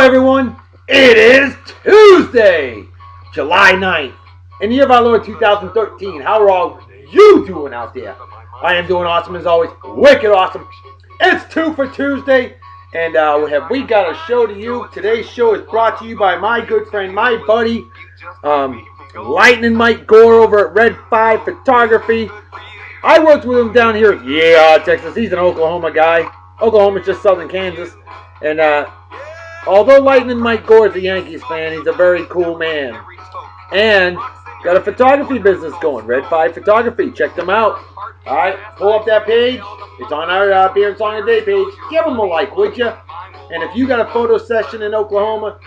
everyone, it is Tuesday, July 9th, in the year of our Lord 2013. How are all you doing out there? I am doing awesome as always, wicked awesome. It's 2 for Tuesday, and we got a show to you. Today's show is brought to you by my good friend, my buddy, Lightning Mike Gore over at Red 5 Photography. I worked with him down here, Texas. He's an Oklahoma guy. Oklahoma's just southern Kansas, and although Lightning Mike Gore is a Yankees fan, he's a very cool man. And got a photography business going, Red 5 Photography. Check them out. Alright, pull up that page. It's on our Beer and Song of the Day page. Give them a like, would you? And if you got a photo session in Oklahoma,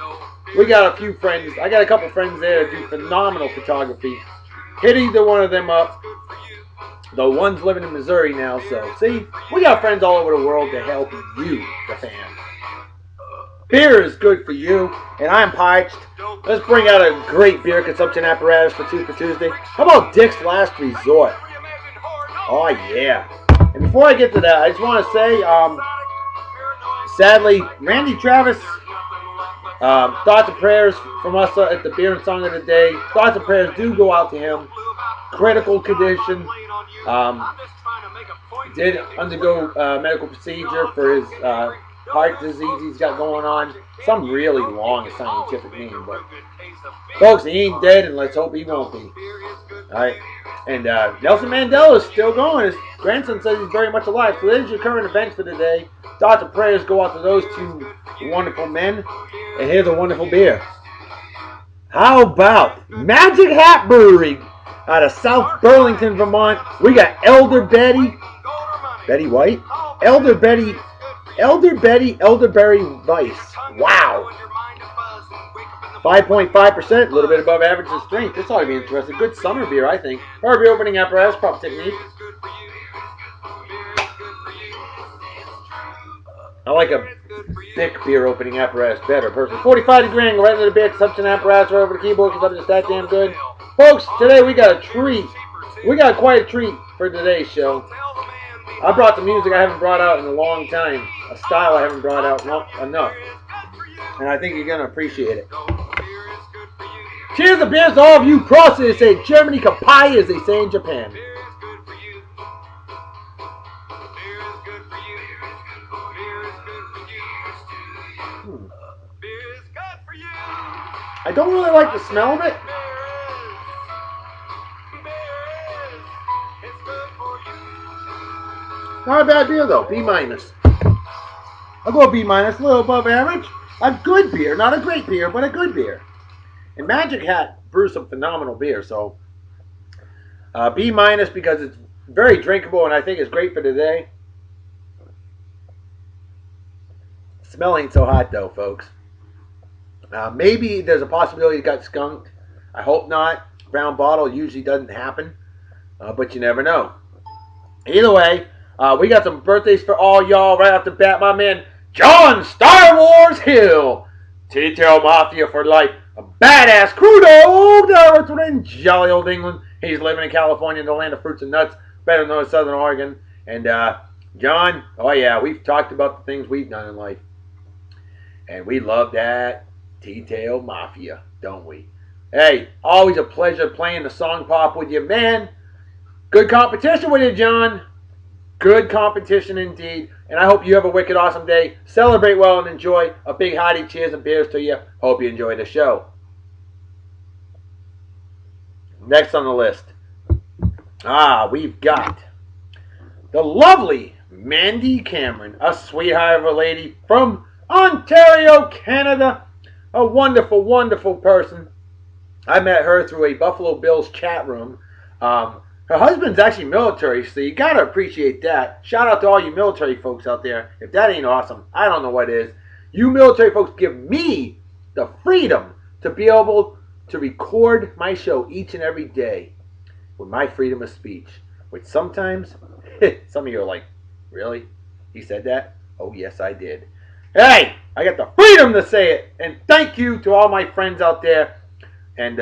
we got a few friends. I got a couple friends there that do phenomenal photography. Hit either one of them up. The one's living in Missouri now, so see, we got friends all over the world to help you, the fan. Beer is good for you, and I'm parched. Let's bring out a great beer consumption apparatus for 2 for Tuesday. How about Dick's Last Resort? Oh, yeah. And before I get to that, I just want to say, sadly, Randy Travis, thoughts and prayers from us at the Beer and Song of the Day. Thoughts and prayers do go out to him. Critical condition. Did undergo medical procedure for his heart disease he's got going on. Some really long scientific name, but folks, he ain't dead, and let's hope he won't be. Alright, and Nelson Mandela is still going. His grandson says he's very much alive. So there's your current events for today. Thoughts and prayers go out to those two wonderful men, and here's a wonderful beer. How about Magic Hat Brewery out of South Burlington, Vermont? We got Elderberry White? Elderberry Vice. Wow. 5.5%, a little bit above average in strength. This ought to be interesting. Good summer beer, I think. Our beer opening apparatus, prop technique. I like a thick beer opening apparatus better, personally. 45-degree angle right into the beer consumption apparatus right over the keyboard because I'm just that damn good. Folks, today we got a treat. We got quite a treat for today's show. I brought some music I haven't brought out in a long time. A style I haven't brought out enough. And I think you're going to appreciate it. Cheers to beers to all of you pros, they say Germany, Kapai, as they say in Japan. I don't really like the smell of it. Not a bad beer though, B-. I'll go B-, a little above average. A good beer, not a great beer, but a good beer. And Magic Hat brews some phenomenal beer, so B- because it's very drinkable and I think it's great for today. Smell ain't so hot though, folks. Maybe there's a possibility it got skunked. I hope not. Brown bottle usually doesn't happen, but you never know. Either way, we got some birthdays for all y'all right off the bat. My man, John Star Wars Hill. T-Tail Mafia for life. A badass crew dog in jolly old England. He's living in California, in the land of fruits and nuts, better known as Southern Oregon. And John, oh yeah, we've talked about the things we've done in life. And we love that T-Tail Mafia, don't we? Hey, always a pleasure playing the song pop with you, man. Good competition with you, John. Good competition indeed. And I hope you have a wicked awesome day. Celebrate well and enjoy. A big hearty cheers and beers to you. Hope you enjoy the show. Next on the list. We've got the lovely Mandy Cameron. A sweetheart of a lady from Ontario, Canada. A wonderful, wonderful person. I met her through a Buffalo Bills chat room. Her husband's actually military, so you gotta appreciate that. Shout out to all you military folks out there. If that ain't awesome, I don't know what is. You military folks give me the freedom to be able to record my show each and every day with my freedom of speech. Which sometimes, some of you are like, really? He said that? Oh, yes, I did. Hey, I got the freedom to say it. And thank you to all my friends out there. And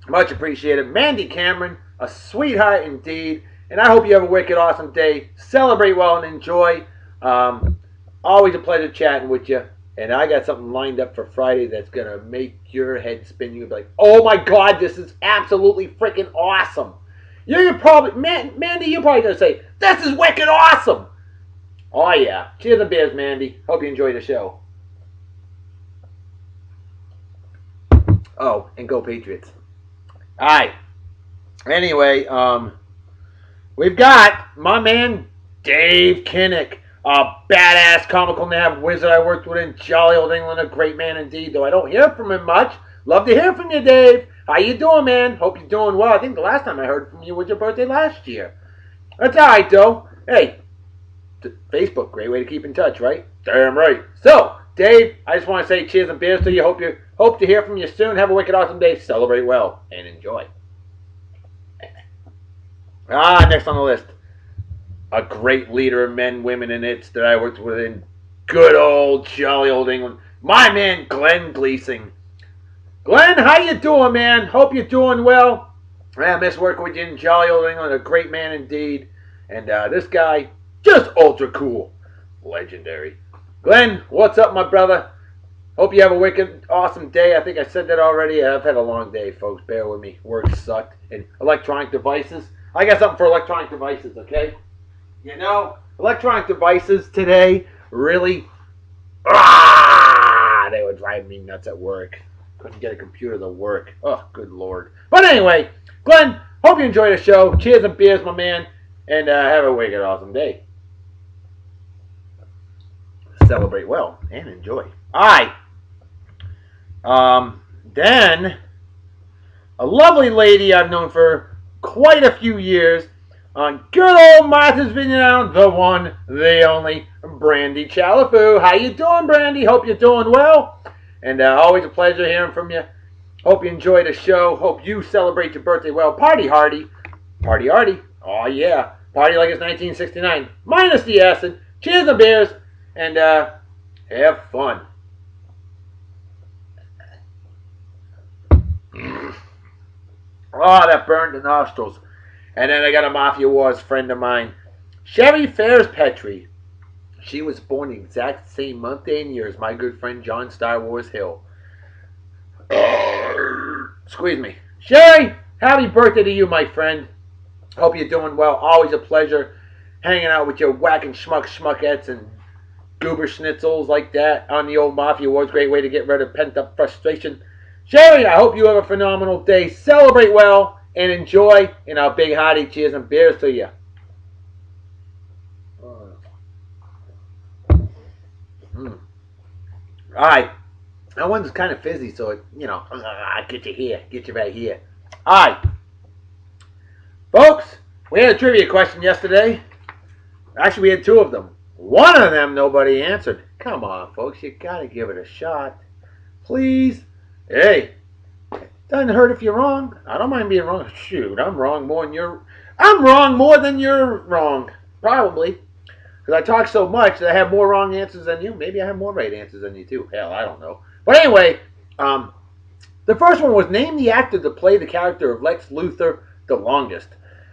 much appreciated. Mandy Cameron. A sweetheart indeed. And I hope you have a wicked awesome day. Celebrate well and enjoy. Always a pleasure chatting with you. And I got something lined up for Friday that's going to make your head spin. You'll be like, oh my God, this is absolutely freaking awesome. You're probably, Mandy, you're probably going to say, this is wicked awesome. Oh yeah. Cheers and beers, Mandy. Hope you enjoy the show. Oh, and go Patriots. Alright. Anyway, we've got my man Dave Kinnick, a badass comical nav wizard I worked with in jolly old England, a great man indeed, though I don't hear from him much. Love to hear from you, Dave. How you doing, man? Hope you're doing well. I think the last time I heard from you was your birthday last year. That's alright, though. Hey, Facebook, great way to keep in touch, right? Damn right. So, Dave, I just want to say cheers and beers to you. Hope to hear from you soon. Have a wicked awesome day. Celebrate well and enjoy. Next on the list, a great leader of men, women, and its that I worked with in good old jolly old England. My man Glen Gleason. Glen, how you doing, man? Hope you're doing well. I miss working with you in jolly old England. A great man indeed. And this guy, just ultra cool. Legendary. Glen, what's up, my brother? Hope you have a wicked awesome day. I think I said that already. I've had a long day, folks. Bear with me. Work sucked. And electronic devices. I got something for electronic devices, okay? You know, electronic devices today really, they were driving me nuts at work. Couldn't get a computer to work. Oh, good Lord. But anyway, Glenn, hope you enjoy the show. Cheers and beers, my man. And have a wicked awesome day. Celebrate well and enjoy. All right. Then, a lovely lady I've known for quite a few years on good old Martha's Vineyard, the one, the only, Brandi Chalafu. How you doing, Brandi? Hope you're doing well. And always a pleasure hearing from you. Hope you enjoy the show. Hope you celebrate your birthday well. Party hardy. Party hardy. Oh, yeah. Party like it's 1969. Minus the acid. Cheers and beers. And have fun. Oh, that burned the nostrils. And then I got a Mafia Wars friend of mine, Sherry Fairs Petrie. She was born the exact same month, day, and year as my good friend John Star Wars Hill. Excuse me. Sherry, happy birthday to you, my friend. Hope you're doing well. Always a pleasure hanging out with your whacking schmuckettes and goober schnitzels like that on the old Mafia Wars. Great way to get rid of pent-up frustration. Sherry, I hope you have a phenomenal day. Celebrate well and enjoy. And our big hearty cheers and beers to you. Alright. That one's kind of fizzy, so it, get you here. Get you right here. Alright. Folks, we had a trivia question yesterday. Actually, we had two of them. One of them nobody answered. Come on, folks. You gotta give it a shot. Please. Hey, doesn't hurt if you're wrong. I don't mind being wrong. Shoot, I'm wrong more than you're wrong. Probably. Because I talk so much that I have more wrong answers than you. Maybe I have more right answers than you too. Hell, I don't know. But anyway, the first one was name the actor to play the character of Lex Luthor the longest.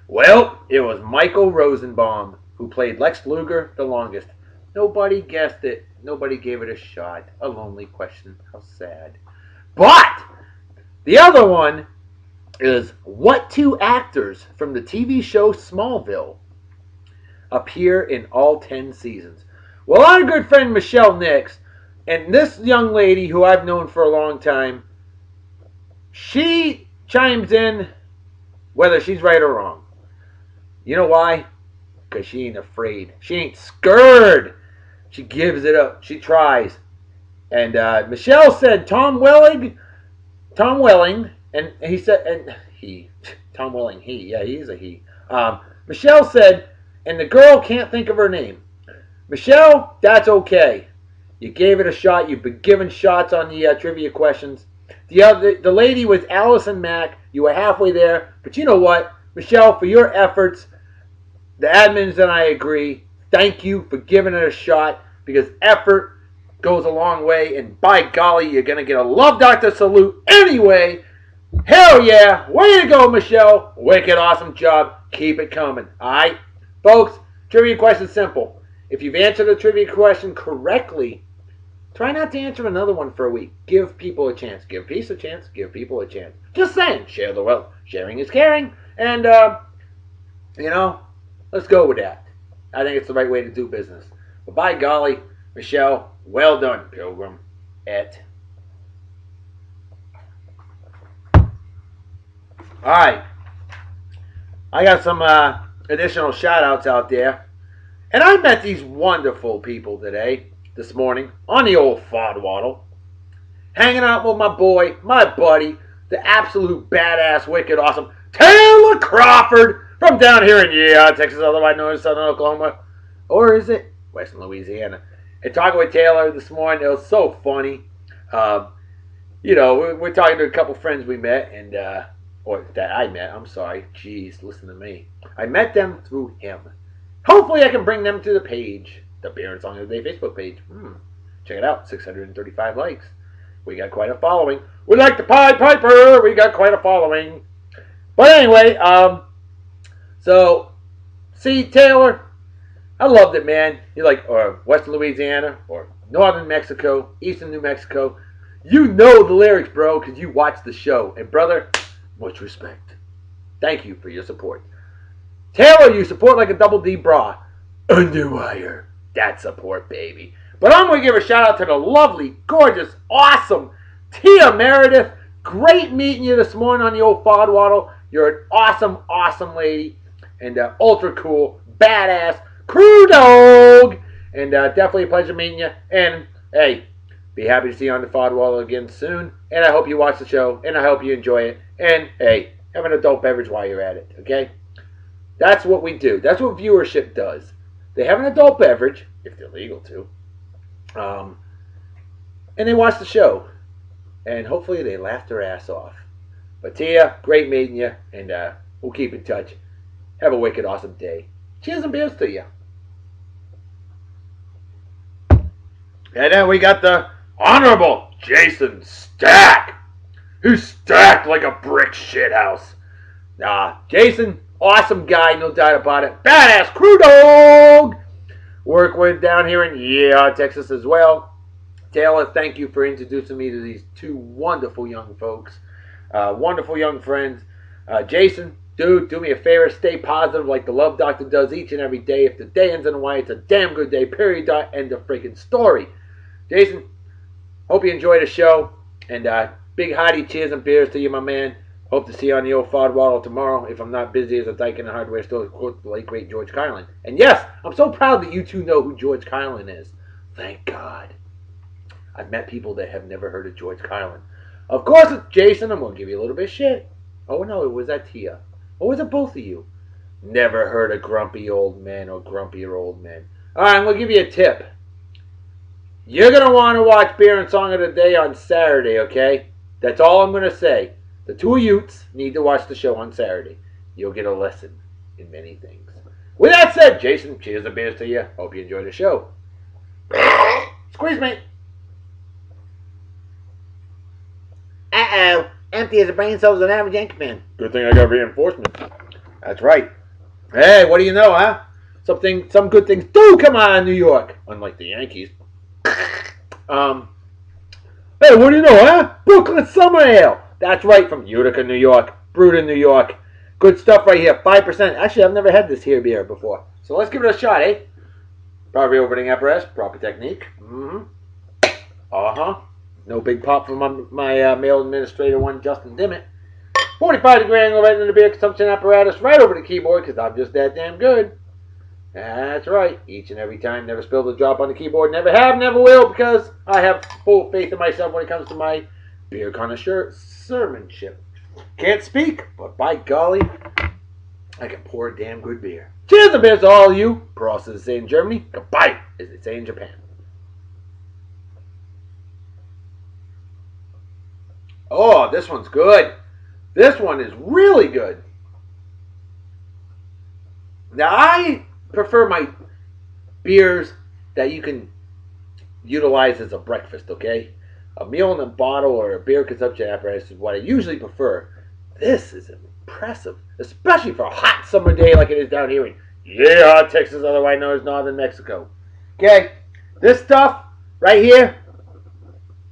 Well, it was Michael Rosenbaum who played Lex Luger the longest. Nobody guessed it. Nobody gave it a shot. A lonely question. How sad. But the other one is what two actors from the TV show Smallville appear in all 10 seasons? Well, our good friend Michelle Nix, and this young lady who I've known for a long time, she chimes in whether she's right or wrong. You know why? Because she ain't afraid. She ain't scared. She gives it up. She tries. And Michelle said Tom Welling, and he said, and he, Tom Welling, yeah, he is a he. Michelle said, and the girl can't think of her name. Michelle, that's okay. You gave it a shot. You've been given shots on the trivia questions. The lady was Allison Mack. You were halfway there. But you know what? Michelle, for your efforts, the admins and I agree. Thank you for giving it a shot, because effort goes a long way, and by golly, you're going to get a Love Doctor salute anyway. Hell yeah. Way to go, Michelle. Wicked awesome job. Keep it coming. All right? Folks, trivia question simple. If you've answered the trivia question correctly, Try not to answer another one for a week. Give people a chance. Give peace a chance. Give people a chance. Just saying. Share the wealth. Sharing is caring. And, let's go with that. I think it's the right way to do business. But by golly, Michelle, well done, Pilgrim. Alright. I got some additional shout-outs out there. And I met these wonderful people this morning, on the old Fodwaddle. Hanging out with my boy, my buddy, the absolute badass, wicked, awesome Taylor Crawford from down here in Texas, otherwise known as Southern Oklahoma. Or is it Western Louisiana? And talking with Taylor this morning, it was so funny. We're talking to a couple friends we met, or that I met. I'm sorry. Jeez, listen to me. I met them through him. Hopefully I can bring them to the page. The Beer and Song of the Day Facebook page. Check it out. 635 likes. We got quite a following. We like the Pied Piper. We got quite a following. But anyway, see, Taylor, I loved it, man. You're like, or Western Louisiana, or Northern Mexico, Eastern New Mexico. You know the lyrics, bro, because you watch the show. And brother, much respect. Thank you for your support. Taylor, you support like a double D bra. Underwire. That support, baby. But I'm going to give a shout out to the lovely, gorgeous, awesome Tia Meredith. Great meeting you this morning on the old Fodwaddle. You're an awesome, awesome lady. And ultra cool, badass, crew dog. And definitely a pleasure meeting you. And hey, be happy to see you on the Fodwaddle again soon. And I hope you watch the show. And I hope you enjoy it. And hey, have an adult beverage while you're at it. Okay? That's what we do. That's what viewership does. They have an adult beverage, if they're legal to, and they watch the show, and hopefully they laugh their ass off. But Tia, great meeting you, and we'll keep in touch. Have a wicked awesome day. Cheers and beers to you. And then we got the Honorable Jason Stack, who's stacked like a brick shithouse. Jason, awesome guy, no doubt about it. Badass crew dog. Work with down here in Texas as well. Taylor, thank you for introducing me to these two wonderful young folks. Wonderful young friends. Jason, dude, do me a favor. Stay positive like the Love Doctor does each and every day. If the day ends in a way, it's a damn good day. Period. End of freaking story. Jason, hope you enjoy the show. And big hearty cheers and beers to you, my man. Hope to see you on the old Fodwaddle tomorrow if I'm not busy as a dyke in the hardware store, quote the late great George Carlin. And yes, I'm so proud that you two know who George Carlin is. Thank God. I've met people that have never heard of George Carlin. Of course, it's Jason. I'm going to give you a little bit of shit. Oh no, it was that Tia. Or was it both of you? Never heard of Grumpy Old Men or Grumpier Old Men. Alright, I'm going to give you a tip. You're going to want to watch Beer and Song of the Day on Saturday, okay? That's all I'm going to say. The two Utes need to watch the show on Saturday. You'll get a lesson in many things. With that said, Jason, cheers and beers to you. Hope you enjoy the show. Squeeze me. Uh-oh. Empty as the brain cells of an average Yankee fan. Good thing I got reinforcement. That's right. Hey, what do you know, huh? Some good things do come out of New York. Unlike the Yankees. Hey, what do you know, huh? Brooklyn Summer Ale. That's right, from Utica, New York. Brewed in New York. Good stuff right here. 5%. Actually, I've never had this here beer before. So let's give it a shot, eh? Proper opening apparatus. Proper technique. Uh-huh. No big pop from my male administrator one, Justin Dimmitt. 45-degree angle right in the beer consumption apparatus. Right over the keyboard, because I'm just that damn good. That's right. Each and every time. Never spilled a drop on the keyboard. Never have, never will, because I have full faith in myself when it comes to my beer connoisseur sermonship. Can't speak, but by golly, I can pour a damn good beer. Cheers and beers to all of you. Prost, as they say in Germany. Goodbye, as they say in Japan. Oh, this one's good. This one is really good. Now, I prefer my beers that you can utilize as a breakfast, okay? A meal in a bottle or a beer consumption apparatus is what I usually prefer. This is impressive, especially for a hot summer day like it is down here in Texas, otherwise known as Northern Mexico. Okay, this stuff right here,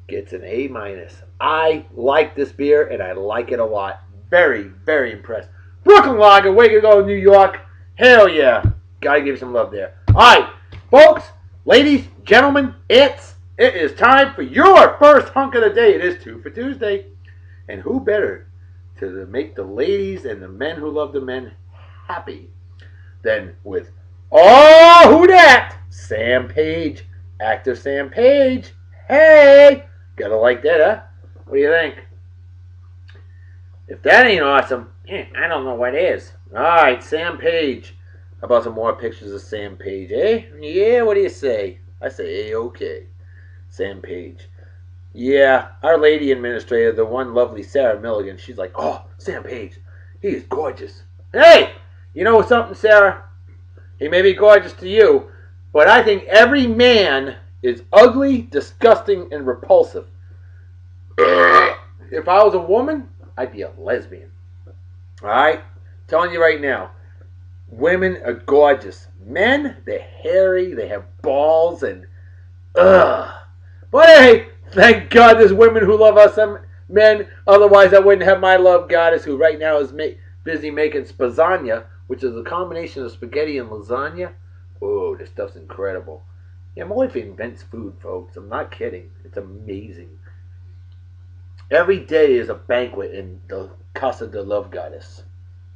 gets an A-. I like this beer, and I like it a lot. Very, very impressed. Brooklyn Lager, way to go, New York. Hell yeah. Gotta give some love there. Alright, folks, ladies, gentlemen, it is time for your first hunk of the day. It is 2 for Tuesday. And who better to make the ladies and the men who love the men happy than with, oh, who dat? Sam Page. Actor Sam Page. Hey! Gotta like that, huh? What do you think? If that ain't awesome, I don't know what is. Alright, Sam Page. How about some more pictures of Sam Page, eh? Yeah, what do you say? I say A-okay. Sam Page. Yeah, our lady administrator, the one lovely Sarah Milligan, she's like, oh, Sam Page, he is gorgeous. Hey, you know something, Sarah? He may be gorgeous to you, but I think every man is ugly, disgusting, and repulsive. If I was a woman, I'd be a lesbian. Alright? Telling you right now. Women are gorgeous. Men, they're hairy, they have balls, and ugh. But hey, thank God there's women who love us men. Otherwise, I wouldn't have my love goddess, who right now is busy making spazania, which is a combination of spaghetti and lasagna. Oh, this stuff's incredible. Yeah, my wife invents food, folks. I'm not kidding. It's amazing. Every day is a banquet in the Casa de Love Goddess.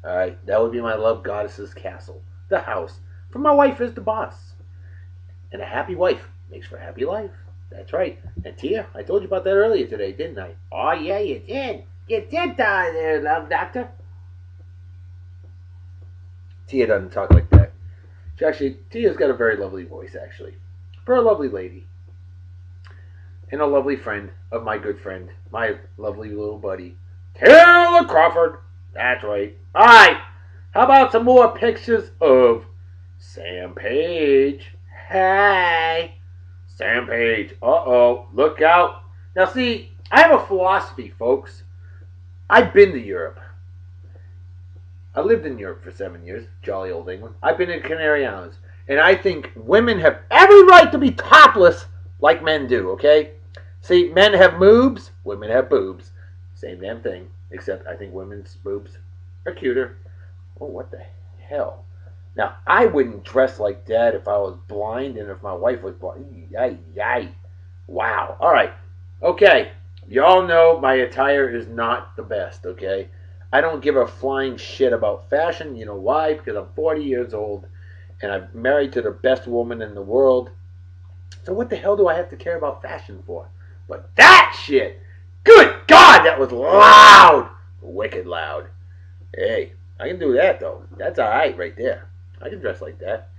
Alright, that would be my love goddess's castle. The house. For my wife is the boss. And a happy wife makes for a happy life. That's right. And Tia, I told you about that earlier today, didn't I? Oh, yeah, you did. You did die there, love doctor. Tia doesn't talk like that. Tia's got a very lovely voice, actually. For a lovely lady. And a lovely friend of my good friend. My lovely little buddy. Taylor Crawford. That's right. Alright. How about some more pictures of Sam Page? Hey. Sam Page. Uh-oh. Look out. Now, see, I have a philosophy, folks. I've been to Europe. I lived in Europe for 7 years. Jolly old England. I've been in Canary Islands. And I think women have every right to be topless like men do, okay? See, men have moobs. Women have boobs. Same damn thing. Except I think women's boobs are cuter. Oh, what the hell? Now, I wouldn't dress like that if I was blind and if my wife was blind. Yay. Wow. All right. Okay. Y'all know my attire is not the best, okay? I don't give a flying shit about fashion. You know why? Because I'm 40 years old and I'm married to the best woman in the world. So what the hell do I have to care about fashion for? But that shit, good God, that was loud. Wicked loud. Hey, I can do that, though. That's all right there. I can dress like that.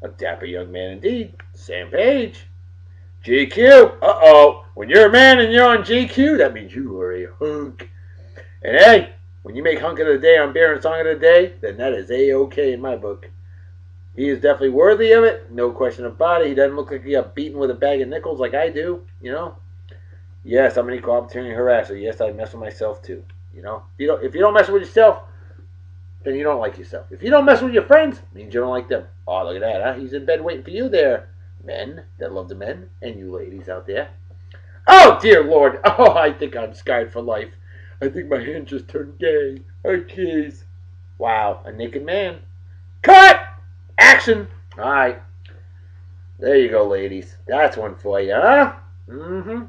A dapper young man indeed. Sam Page. GQ. Uh-oh. When you're a man and you're on GQ, that means you are a hunk. And hey, when you make hunk of the day on beer and song of the day, then that is A-okay in my book. He is definitely worthy of it. No question about it. He doesn't look like he got beaten with a bag of nickels like I do, you know. Yes, I'm an equal opportunity harasser. Yes, I mess with myself too. You know, if you don't mess with yourself, then you don't like yourself. If you don't mess with your friends, it means you don't like them. Oh, look at that, huh? He's in bed waiting for you there. Men that love the men, and you ladies out there. Oh, dear Lord. Oh, I think I'm scarred for life. I think my hand just turned gay. Oh, jeez. Wow, a naked man. Cut! Action! All right. There you go, ladies. That's one for you, huh? Mm-hmm.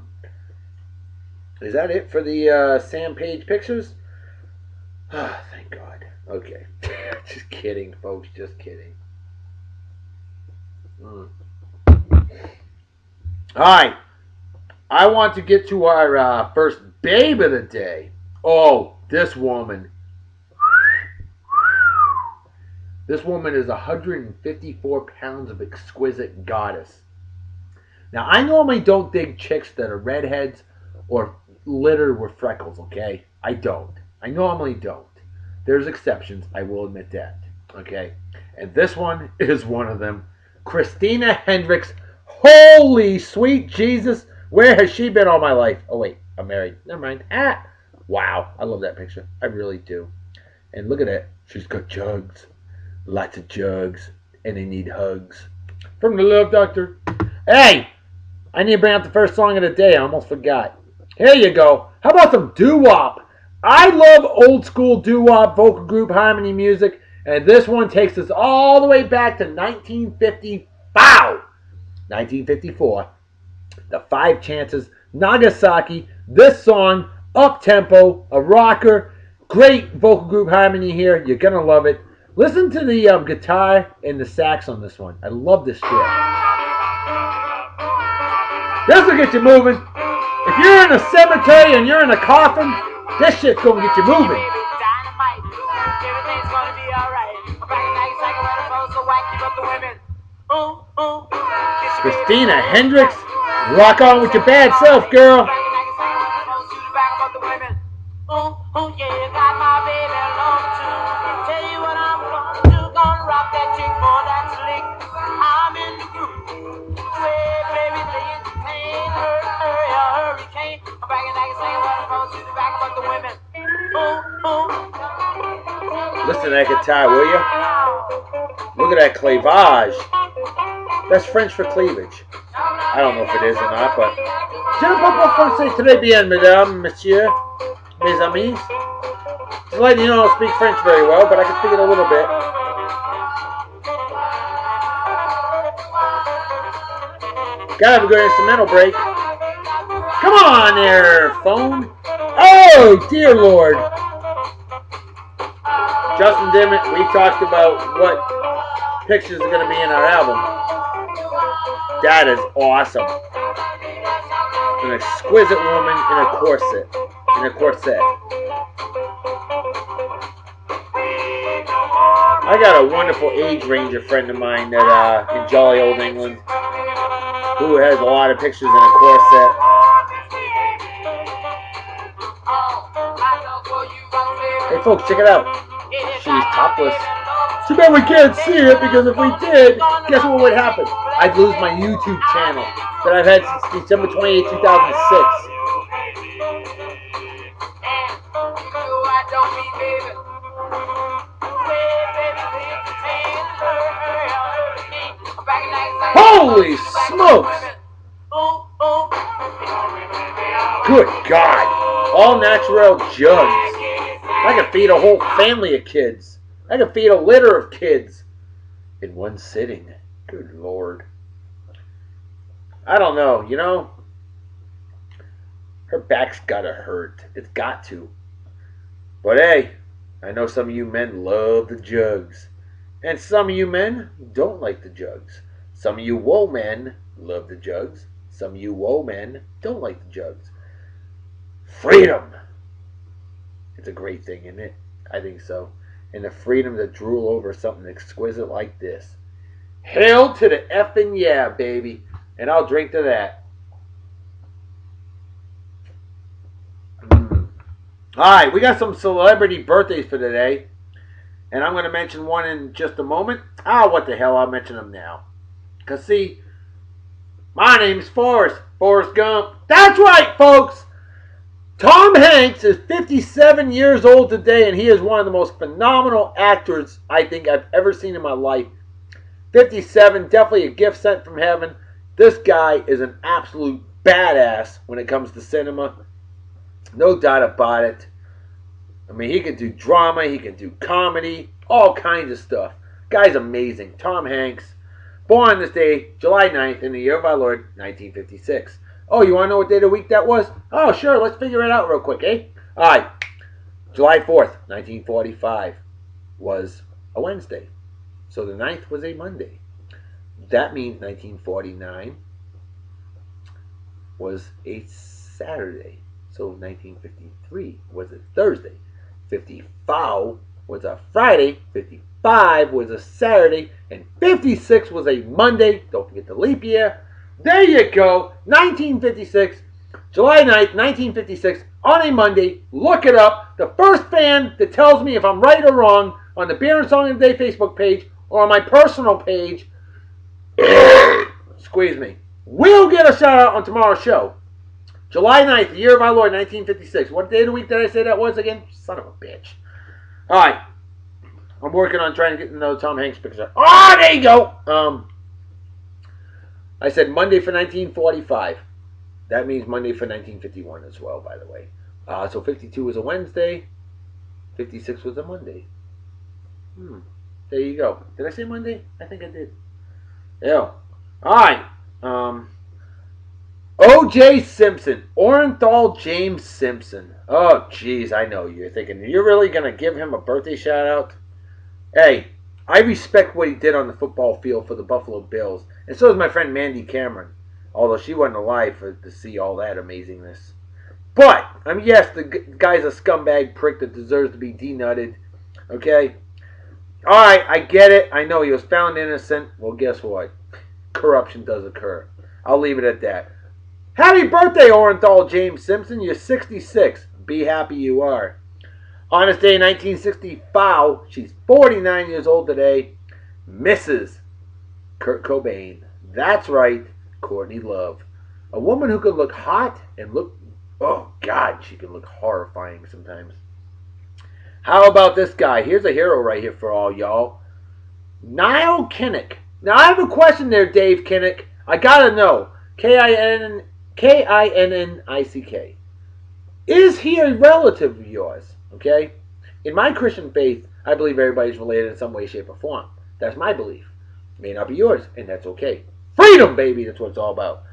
Is that it for the Sam Page pictures? Ah, thank God. Okay. Just kidding, folks. Just kidding. Alright. I want to get to our first babe of the day. Oh, this woman. This woman is 154 pounds of exquisite goddess. Now, I normally don't dig chicks that are redheads or littered with freckles, okay? I don't. I normally don't. There's exceptions, I will admit that, okay? And this one is one of them. Christina Hendricks. Holy sweet Jesus. Where has she been all my life? Oh, wait. I'm married. Never mind. Ah. Wow. I love that picture. I really do. And look at that. She's got jugs. Lots of jugs. And they need hugs. From the Love Doctor. Hey! I need to bring out the first song of the day. I almost forgot. Here you go. How about some doo-wop? I love old school doo-wop vocal group harmony music, and this one takes us all the way back to 1954. The Five Chances, Nagasaki. This song, up-tempo, a rocker, great vocal group harmony here. You're going to love it. Listen to the guitar and the sax on this one. I love this shit. This will get you moving. If you're in a cemetery and you're in a coffin, this shit's going to get you moving. Christina Hendricks, rock on with your bad self, girl. Listen to that guitar, will you? Look at that clavage. That's French for cleavage. I don't know if it is or not, but je ne peux pas français très bien, mesdames, messieurs, mes amis. Just letting you know I don't speak French very well, but I can speak it a little bit. Gotta have a good instrumental break. Come on there, phone. Oh, dear Lord. Justin Dimmitt, we talked about what pictures are going to be in our album. That is awesome. An exquisite woman in a corset. I got a wonderful age ranger friend of mine that in jolly old England who has a lot of pictures in a corset. Hey folks, check it out. She's topless. Too bad we can't see it, because if we did, guess what would happen? I'd lose my YouTube channel that I've had since December 28, 2006. Holy smokes! Good God! All natural jugs. I could feed a whole family of kids. I could feed a litter of kids in one sitting. Good Lord. I don't know, you know. Her back's gotta hurt. It's got to. But hey, I know some of you men love the jugs. And some of you men don't like the jugs. Some of you woe men love the jugs. Some of you woe men don't like the jugs. Freedom. It's a great thing, isn't it? I think so. And the freedom to drool over something exquisite like this. Hail to the effing yeah, baby. And I'll drink to that. Alright, we got some celebrity birthdays for today. And I'm going to mention one in just a moment. What the hell, I'll mention them now. Because see, my name's Forrest Gump. That's right, folks. Tom Hanks is 57 years old today, and he is one of the most phenomenal actors I think I've ever seen in my life. 57, definitely a gift sent from heaven. This guy is an absolute badass when it comes to cinema. No doubt about it. I mean, he can do drama, he can do comedy, all kinds of stuff. Guy's amazing. Tom Hanks, born on this day, July 9th, in the year of our Lord, 1956. Oh, you want to know what day of the week that was? Oh, sure. Let's figure it out real quick, eh? All right. July 4th, 1945 was a Wednesday. So the 9th was a Monday. That means 1949 was a Saturday. So 1953 was a Thursday. 54 was a Friday. 55 was a Saturday. And 56 was a Monday. Don't forget the leap year. There you go. 1956. July 9th, 1956. On a Monday. Look it up. The first fan that tells me if I'm right or wrong on the Beer and Song of the Day Facebook page or on my personal page, squeeze me, we'll get a shout out on tomorrow's show. July 9th, the year of our Lord, 1956. What day of the week did I say that was again? Son of a bitch. Alright. I'm working on trying to get another Tom Hanks picture. Oh, there you go. I said Monday for 1945. That means Monday for 1951 as well, by the way. So 52 was a Wednesday. 56 was a Monday. There you go. Did I say Monday? I think I did. Yeah. All right. O.J. Simpson. Orenthal James Simpson. Oh, jeez, I know. You're thinking, you're really going to give him a birthday shout-out? Hey, I respect what he did on the football field for the Buffalo Bills. And so does my friend Mandy Cameron. Although she wasn't alive to see all that amazingness. But, I mean, yes, the guy's a scumbag prick that deserves to be denutted. Okay? Alright, I get it. I know he was found innocent. Well, guess what? Corruption does occur. I'll leave it at that. Happy birthday, Orenthal James Simpson. You're 66. Be happy you are. On this day in 1965, she's 49 years old today. Mrs. Kurt Cobain. That's right, Courtney Love. A woman who could look hot and look... Oh, God, she can look horrifying sometimes. How about this guy? Here's a hero right here for all y'all. Niall Kinnick. Now, I have a question there, Dave Kinnick. I gotta know. Kinnick. Is he a relative of yours? Okay? In my Christian faith, I believe everybody's related in some way, shape, or form. That's my belief. It may not be yours, and that's okay. Freedom, baby! That's what it's all about.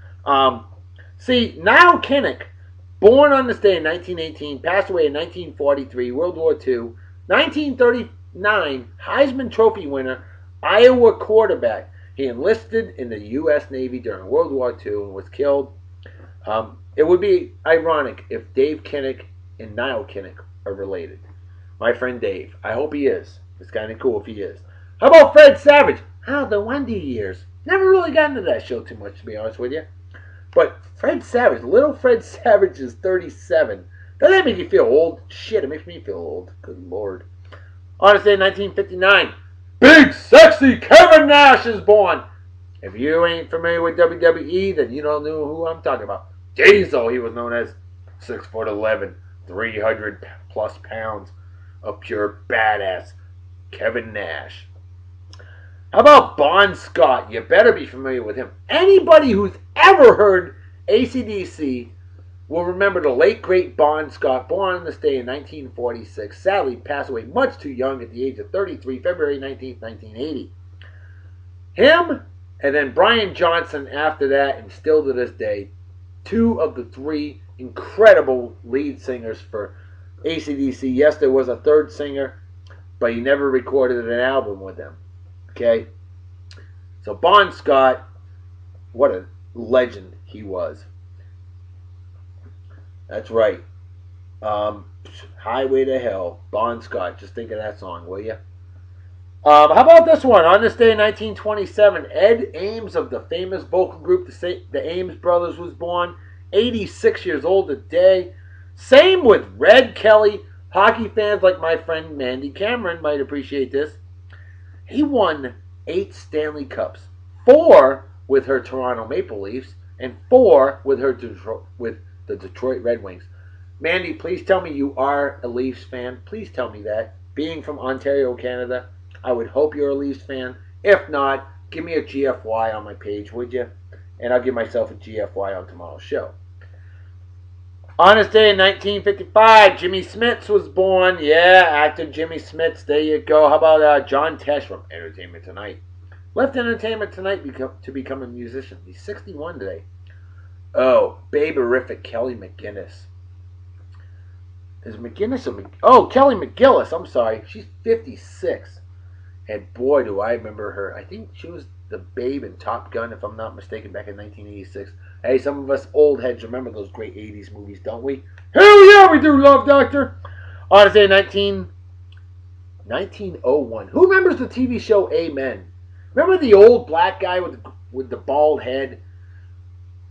See, Niall Kinnick, born on this day in 1918, passed away in 1943, World War II, 1939, Heisman Trophy winner, Iowa quarterback. He enlisted in the U.S. Navy during World War II and was killed. It would be ironic if Dave Kinnick and Niall Kinnick are related. My friend Dave. I hope he is. It's kind of cool if he is. How about Fred Savage? Oh, the Wendy years. Never really got into that show too much, to be honest with you. But Fred Savage, little Fred Savage is 37. Doesn't that make you feel old? Shit, it makes me feel old. Good Lord. On this day in 1959, big sexy Kevin Nash is born. If you ain't familiar with WWE, then you don't know who I'm talking about. Diesel, he was known as 6'11", 300 plus pounds of pure badass Kevin Nash. How about Bon Scott? You better be familiar with him. Anybody who's ever heard AC/DC will remember the late, great Bon Scott, born on this day in 1946. Sadly, passed away much too young at the age of 33, February 19th, 1980. Him, and then Brian Johnson after that, and still to this day, two of the three incredible lead singers for AC/DC. Yes, there was a third singer, but he never recorded an album with them. Okay? So Bon Scott, what a legend he was. That's right. Highway to Hell, Bon Scott. Just think of that song, will you? How about this one? On this day in 1927, Ed Ames of the famous vocal group, the Ames Brothers, was born. 86 years old today. Same with Red Kelly. Hockey fans like my friend Mandy Cameron might appreciate this. He won 8 Stanley Cups. 4 with her Toronto Maple Leafs and 4 with the Detroit Red Wings. Mandy, please tell me you are a Leafs fan. Please tell me that. Being from Ontario, Canada, I would hope you're a Leafs fan. If not, give me a GFY on my page, would you? And I'll give myself a GFY on tomorrow's show. On this day in 1955, Jimmy Smits was born. Yeah, actor Jimmy Smits. There you go. How about John Tesh from Entertainment Tonight? Left Entertainment Tonight to become a musician. He's 61 today. Oh, babe-erific Kelly McGinnis. Is McGinnis or Kelly McGillis. I'm sorry. She's 56. And boy, do I remember her. I think she was the babe in Top Gun, if I'm not mistaken, back in 1986. Hey, some of us old heads remember those great 80s movies, don't we? Hell yeah, we do, Love Doctor! On to say 1901. Who remembers the TV show Amen? Remember the old black guy with the bald head?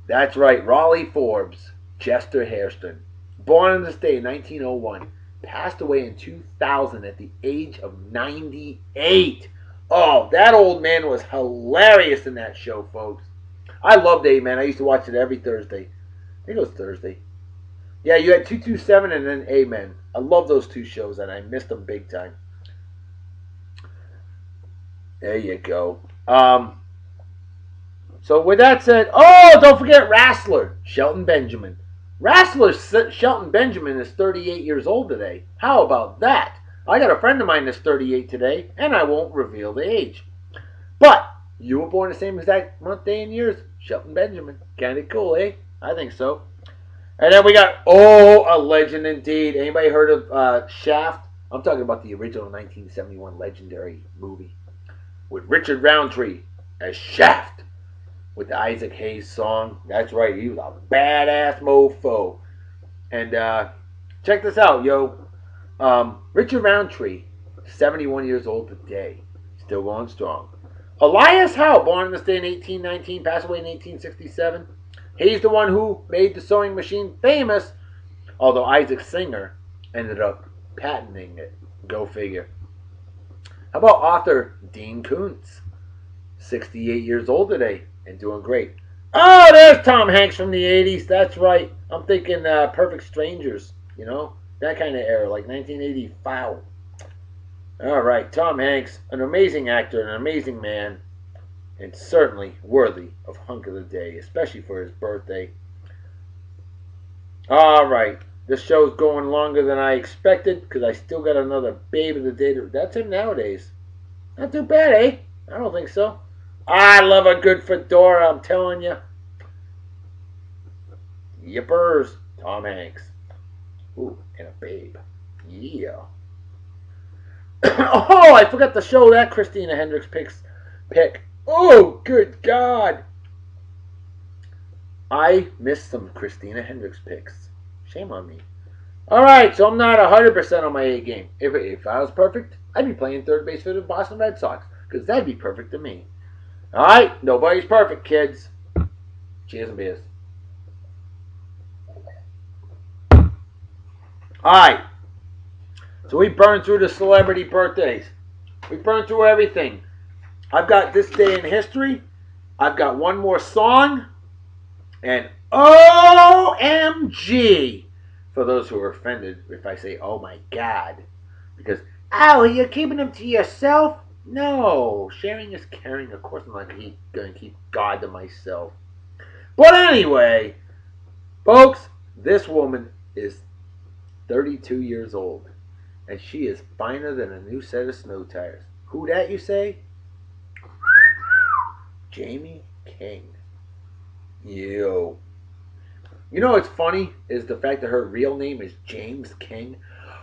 That's right, Raleigh Forbes, Chester Hairston. Born on this day in 1901. Passed away in 2000 at the age of 98. Oh, that old man was hilarious in that show, folks. I loved Amen. I used to watch it every Thursday. I think it was Thursday. Yeah, you had 227 and then Amen. I love those two shows and I missed them big time. There you go. So with that said, oh, don't forget Wrestler, Shelton Benjamin. Wrestler Shelton Benjamin is 38 years old today. How about that? I got a friend of mine that's 38 today, and I won't reveal the age. But you were born the same exact month, day, and years. Shelton Benjamin. Kind of cool, eh? I think so. And then we got, a legend indeed. Anybody heard of Shaft? I'm talking about the original 1971 legendary movie with Richard Roundtree as Shaft with the Isaac Hayes song. That's right, he was a badass mofo. And check this out, yo. Richard Roundtree, 71 years old today, still going strong. Elias Howe, born in this day in 1819, passed away in 1867. He's the one who made the sewing machine famous, although Isaac Singer ended up patenting it. Go figure. How about author Dean Koontz? 68 years old today and doing great. Oh, there's Tom Hanks from the 80s. That's right. I'm thinking Perfect Strangers, that kind of era, like 1985. All right, Tom Hanks, an amazing actor, an amazing man, and certainly worthy of hunk of the day, especially for his birthday. All right, this show's going longer than I expected because I still got another babe of the day. That's him nowadays. Not too bad, eh? I don't think so. I love a good fedora, I'm telling you. Yippers, Tom Hanks. Ooh, and a babe. Yeah. Oh, I forgot to show that Christina Hendricks pick. Oh, good God. I missed some Christina Hendricks picks. Shame on me. Alright, so I'm not 100% on my A game. If I was perfect, I'd be playing third base for the Boston Red Sox. Because that'd be perfect to me. Alright, nobody's perfect, kids. Cheers and beers. Alright. So we burned through the celebrity birthdays. We burned through everything. I've got this day in history. I've got one more song. And OMG. For those who are offended if I say, oh my God. Because, you're keeping them to yourself? No. Sharing is caring. Of course I'm not going to keep God to myself. But anyway, folks, this woman is 32 years old. And she is finer than a new set of snow tires. Who that, you say? Jamie King. Yo. You know what's funny is the fact that her real name is James King.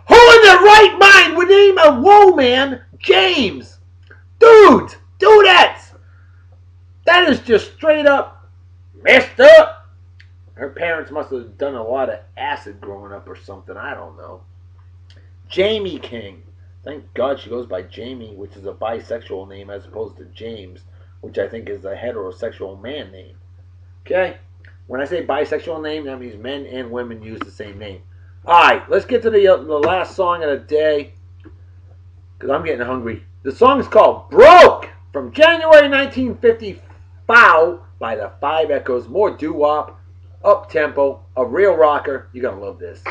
Who in their right mind would name a woman James? Dudes! Dudettes! That is just straight up messed up. Her parents must have done a lot of acid growing up or something. I don't know. Jamie King. Thank God she goes by Jamie, which is a bisexual name as opposed to James, which I think is a heterosexual man name. Okay? When I say bisexual name, that means men and women use the same name. Alright, let's get to the last song of the day, because I'm getting hungry. The song is called Broke, from January 1955 by the Five Echoes. More doo-wop, up-tempo, a real rocker. You're going to love this.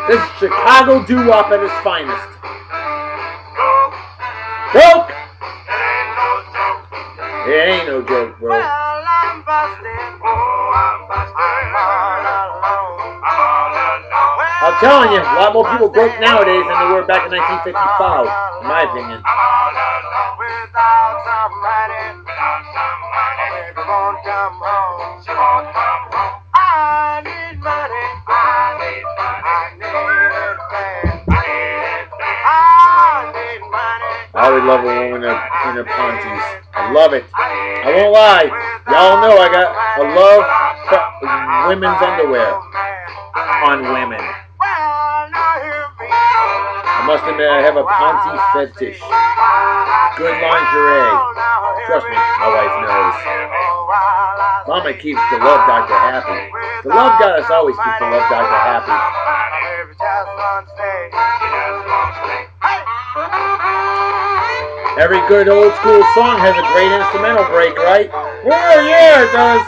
This is Chicago doo-wop at its finest. Broke! It ain't no joke, bro. Well, I'm busted. Oh, I'm busted. All alone. I'm telling you, a lot more people broke nowadays than they were back in 1955, in my opinion. Without some money, baby won't come home. She won't come home. I need money. I need it bad. I need money. I would love a woman in her ponties. I love it. I won't lie. Y'all know I love women's underwear on women. I must admit I have a ponty fetish. Good lingerie. Trust me, my wife knows. Mama keeps the Love Doctor happy. The Love Goddess always keeps the Love Doctor happy. Every good old school song has a great instrumental break, right? Oh yeah, it does.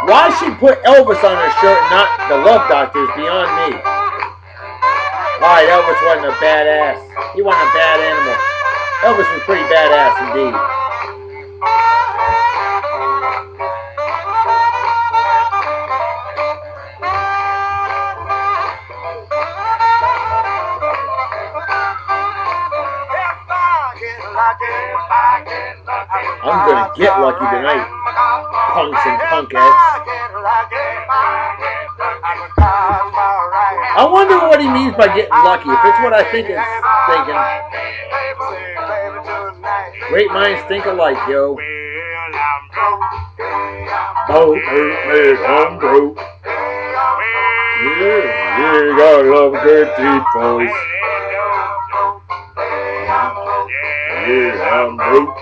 Why she put Elvis on her shirt and not the Love Doctor is beyond me. Alright, Elvis wasn't a badass. He wasn't a bad animal. Elvis was pretty badass indeed. I'm gonna get lucky tonight, punks and punkettes. I wonder what he means by getting lucky. If it's what I think it's thinking. Great minds think alike, yo. I'm broke. Yeah, gotta love a good deep voice. Yeah, I'm broke.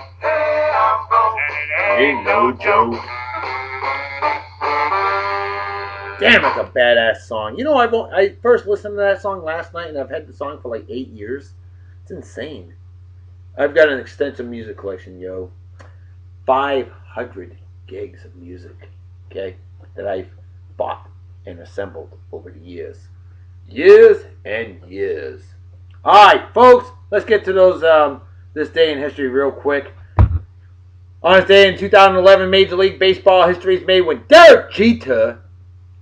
Ain't no joke. Damn, it's a badass song. You know, I first listened to that song last night, and I've had the song for like 8 years. It's insane. I've got an extensive music collection, yo. 500 gigs of music, okay, that I've bought and assembled over the years. Years and years. Alright, folks, let's get to those, this day in history real quick. On this day in 2011, Major League Baseball history is made when Derek Jeter,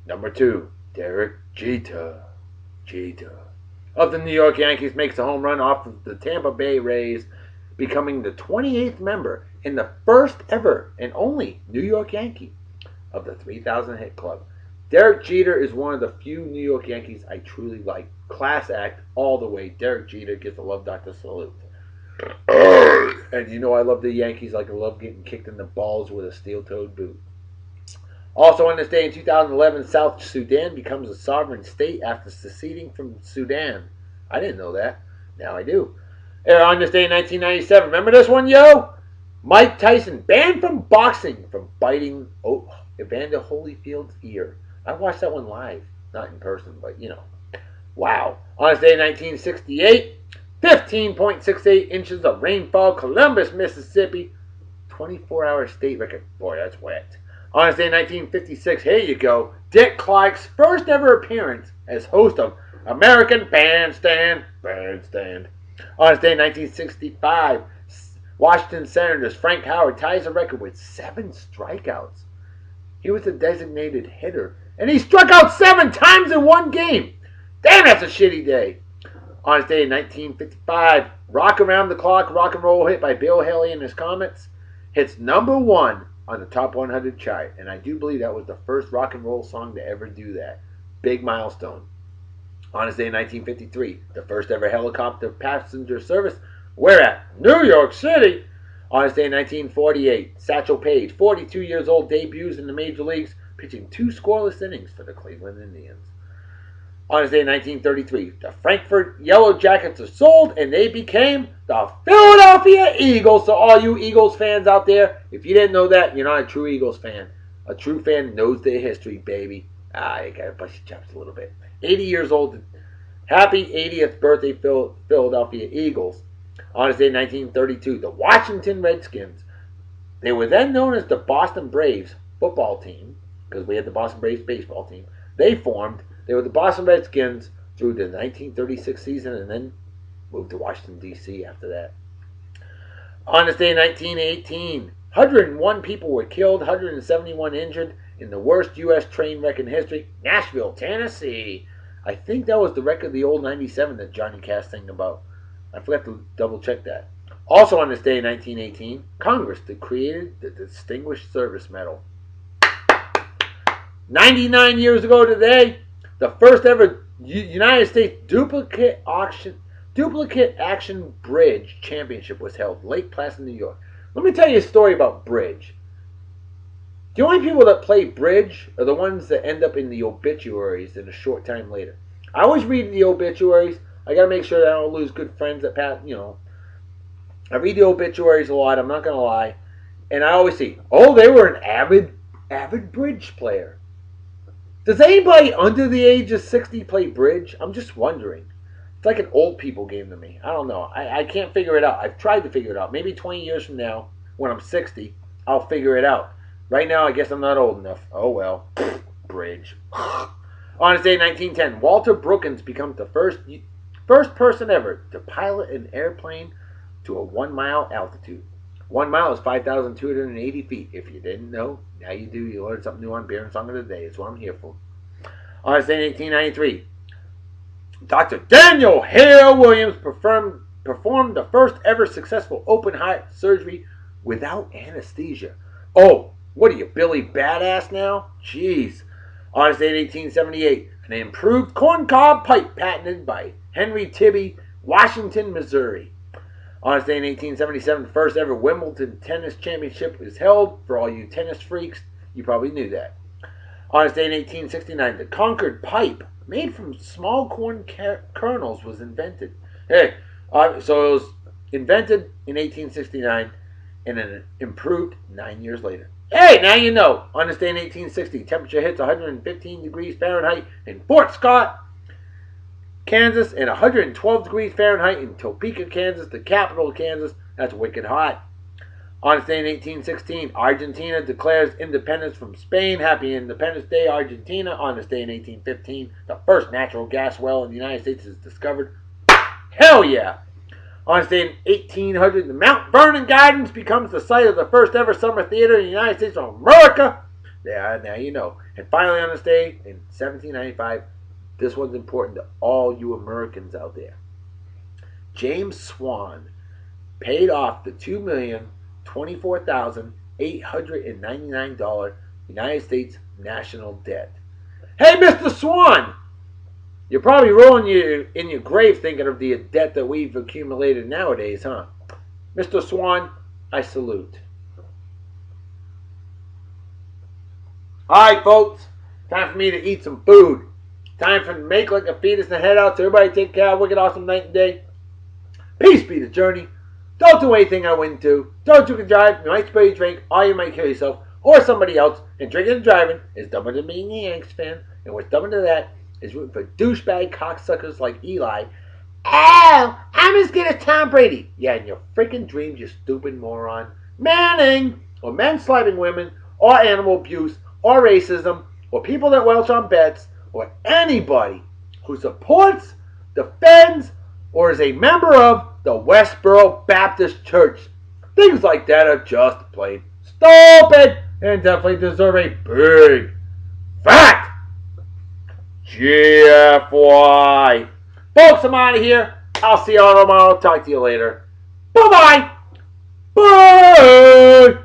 number 2, Derek Jeter, of the New York Yankees makes a home run off of the Tampa Bay Rays, becoming the 28th member and the first ever and only New York Yankee of the 3,000 hit club. Derek Jeter is one of the few New York Yankees I truly like. Class act all the way. Derek Jeter gets a love Dr. salute. And you know I love the Yankees like I love getting kicked in the balls with a steel-toed boot. Also on this day in 2011, South Sudan becomes a sovereign state after seceding from Sudan. I didn't know that. Now I do. On this day in 1997, remember this one, yo? Mike Tyson banned from boxing from biting Evander Holyfield's ear. I watched that one live. Not in person, but you know. Wow. On this day in 1968, 15.68 inches of rainfall, Columbus, Mississippi. 24-hour state record. Boy, that's wet. On this day in 1956, here you go, Dick Clark's first ever appearance as host of American Bandstand. On this day in 1965, Washington Senators Frank Howard ties a record with 7 strikeouts. He was a designated hitter, and he struck out 7 times in one game. Damn, that's a shitty day. On this day in 1955, Rock Around the Clock rock and roll hit by Bill Haley and his Comets hits number 1 on the Top 100 chart. And I do believe that was the first rock and roll song to ever do that. Big milestone. On this day in 1953, the first ever helicopter passenger service. Where at? New York City. On this day in 1948, Satchel Paige, 42 years old, debuts in the major leagues, pitching 2 scoreless innings for the Cleveland Indians. On this day in 1933, the Frankfurt Yellow Jackets are sold and they became the Philadelphia Eagles. So all you Eagles fans out there, if you didn't know that, you're not a true Eagles fan. A true fan knows their history, baby. You gotta bust your chops a little bit. 80 years old. Happy 80th birthday, Philadelphia Eagles. On this day in 1932, the Washington Redskins. They were then known as the Boston Braves football team, because we had the Boston Braves baseball team. They were the Boston Redskins through the 1936 season and then moved to Washington, D.C. after that. On this day in 1918, 101 people were killed, 171 injured in the worst U.S. train wreck in history, Nashville, Tennessee. I think that was the wreck of the old 97 that Johnny Cass sang about. I forgot to double check that. Also on this day in 1918, Congress created the Distinguished Service Medal. 99 years ago today, the first ever United States Duplicate Action Bridge Championship was held, Lake Placid, New York. Let me tell you a story about bridge. The only people that play bridge are the ones that end up in the obituaries in a short time later. I always read the obituaries. I gotta make sure that I don't lose good friends that pass, I read the obituaries a lot, I'm not gonna lie. And I always see, they were an avid bridge player. Does anybody under the age of 60 play bridge? I'm just wondering. It's like an old people game to me. I don't know. I can't figure it out. I've tried to figure it out. Maybe 20 years from now, when I'm 60, I'll figure it out. Right now, I guess I'm not old enough. Oh well. Bridge. On this day in 1910, Walter Brookins becomes the first First person ever to pilot an airplane to a 1 mile altitude. 1 mile is 5,280 feet. If you didn't know, now you do. You learned something new on Beer and Song of the Day. It's what I'm here for. On this day in 1893, Dr. Daniel Hale Williams performed the first ever successful open heart surgery without anesthesia. Oh, what are you, Billy Badass now? Jeez. On this day in 1878, an improved corncob pipe patented by Henry Tibby, Washington, Missouri. On this day in 1877, the first ever Wimbledon tennis championship was held. For all you tennis freaks, you probably knew that. On this day in 1869, the Concord pipe, made from small corn kernels, was invented. So it was invented in 1869 and then improved 9 years later. Hey, now you know. On this day in 1860, temperature hits 115 degrees Fahrenheit in Fort Scott, Kansas, and 112 degrees Fahrenheit in Topeka, Kansas, the capital of Kansas. That's wicked hot. On this day in 1816, Argentina declares independence from Spain. Happy Independence Day, Argentina. On this day in 1815, the first natural gas well in the United States is discovered. Hell yeah! On this day in 1800, the Mount Vernon Gardens becomes the site of the first ever summer theater in the United States of America. Yeah, now you know. And finally on this day in 1795, this one's important to all you Americans out there. James Swan paid off the $2,024,899 United States national debt. Hey, Mr. Swan! You're probably rolling in your grave thinking of the debt that we've accumulated nowadays, huh? Mr. Swan, I salute. Alright, folks. Time for me to eat some food. Time for me to make like a fetus and head out. So everybody take care. Wicked awesome night and day. Peace be the journey. Don't do anything I wouldn't do. Don't drink and drive. You might spill your drink, or you might kill yourself, or somebody else. And drinking and driving is dumber than being a Yanks fan. And what's dumber than that is rooting for douchebag cocksuckers like Eli. Oh, I'm as good as Tom Brady. Yeah, in your freaking dreams, you stupid moron. Manning, or men slapping women, or animal abuse, or racism, or people that welch on bets, or anybody who supports, defends, or is a member of the Westboro Baptist Church. Things like that are just plain stupid and definitely deserve a big fat GFY. Folks, I'm out of here. I'll see you all tomorrow. Talk to you later. Bye-bye. Bye.